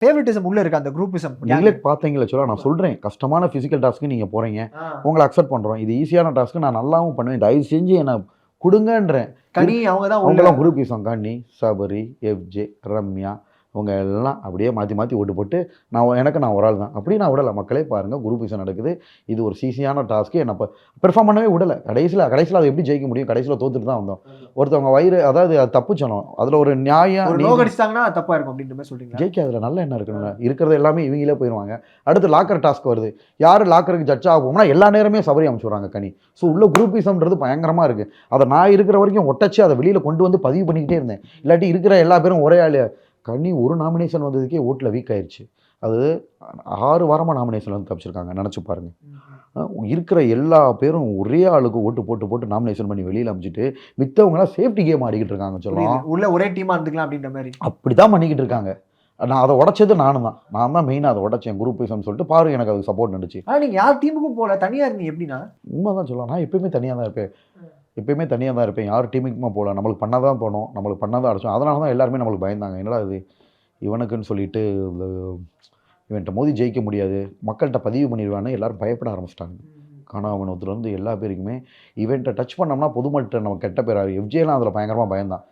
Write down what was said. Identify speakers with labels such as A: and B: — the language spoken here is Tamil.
A: ஃபேவரட்டிசம் உள்ள இருக்கு அந்த குரூப்பிசம்.
B: நீங்களே பார்த்தீங்களா சொல்ல நான் சொல்கிறேன், கஷ்டமான ஃபிசிக்கல் டாஸ்க்கு நீங்கள் போகிறீங்க, உங்களை அக்செப்ட் பண்ணுறோம். இது ஈஸியான டாஸ்க்கு நான் நல்லாவும் பண்ணுவேன், தயவு செஞ்சு என்னை கொடுங்கன்றேன்.
A: கனி அவங்க தான்
B: அவங்களாம் குரூப்பிசம். கனி, சபரி, எஃப்ஜே, ரம்யா, அவங்க எல்லாம் அப்படியே மாற்றி ஓட்டு போட்டு நான் ஒரு ஆள் தான் அப்படி நான் விடலை. மக்களே பாருங்கள், குரூப்பிசம் நடக்குது. இது ஒரு ஈஸியான டாஸ்க்கு. என்னை பெர்ஃபார்ம் பண்ணவே விடலை. கடைசியில் அதை எப்படி ஜெயிக்க முடியும்? கடைசியில் தோத்துட்டு தான் வந்தோம். ஒருத்தவங்க வயிறு, அதாவது அது தப்பு சொன்னோம், அதில் ஒரு நியாயம்
A: நோகடிச்சிட்டாங்கன்னா தப்பாக இருக்கும் அப்படின்ற மாதிரி சொல்கிறீங்க.
B: ஜெயிக்காதுல நல்ல என்ன இருக்கணும்ல, இருக்கிறது எல்லாமே இவங்களே போயிடுவாங்க. அடுத்து லாக்கர் டாஸ்க் வருது. யார் லாக்கருக்கு ஜட்ஜ் ஆகும்னா எல்லா நேரமே சபரி அமைச்சுடுறாங்க கனி. ஸோ உள்ள குரூப்பிசம்ன்றது பயங்கரமாக இருக்குது. அதை நான் இருக்கிற வரைக்கும் ஒட்டச்சு அதை வெளியில் கொண்டு வந்து பதிவு பண்ணிக்கிட்டே இருந்தேன். இல்லாட்டி இருக்கிற எல்லா பேரும் ஒரே ஆள். கனி ஒரு நாமினேஷன் வந்ததுக்கே ஓட்டில் வீக் ஆயிடுச்சு. அது 6 வாரமாக நாமினேஷன் வந்து தப்பிச்சிருக்காங்க. நினச்சி பாருங்கள். இருக்கிற எல்லா பேரும் ஒரே ஆளுக்கு ஓட்டு போட்டு நாமினேஷன் பண்ணி வெளியில் அமைச்சிட்டு மித்தவங்களாம் சேஃப்டி கேம் ஆடிக்கிட்டு இருக்காங்க. சொல்லலாம்
A: உள்ள ஒரே டீமாக இருந்துக்கலாம் அப்படின்ற மாதிரி
B: அப்படி தான் பண்ணிக்கிட்டு இருக்காங்க. நான் அதை உடச்சது நான் தான் மெயினாக அதை உடச்சேன் குரூப்பிசம்னு சொல்லிட்டு பாரு. எனக்கு அதுக்கு சப்போர்ட் நடந்துச்சு.
A: ஆனால் நீங்கள் யார் டீமுக்கும் போகல, தனியாக இருந்தீங்க எப்படின்னா?
B: உண்மை தான் சொல்லலாம். நான் எப்பயுமே தனியாக தான் இருப்பேன். யார் டீமுக்குமா போகல. நம்மளுக்கு பண்ணாதான் போனோம், நம்மளுக்கு பண்ணாதான் அடிச்சோம். அதனால தான் எல்லாருமே நம்மளுக்கு பயந்தாங்க. என்னடா இது இவனுக்குன்னு சொல்லிட்டு இவன்கிட்ட மோதி ஜெயிக்க முடியாது, மக்கள்கிட்ட பதிவு பண்ணிடுவான்னு எல்லாரும் பயப்பட ஆரம்பிச்சிட்டாங்க. கனவனத்துலேருந்து எல்லா பேருக்குமே இவன்ட்டை டச் பண்ணோம்னா பொதுமக்கிட்ட நம்ம கெட்ட பேர். எஃப்ஜேலாம் அதில் பயங்கரமாக பயந்தான்.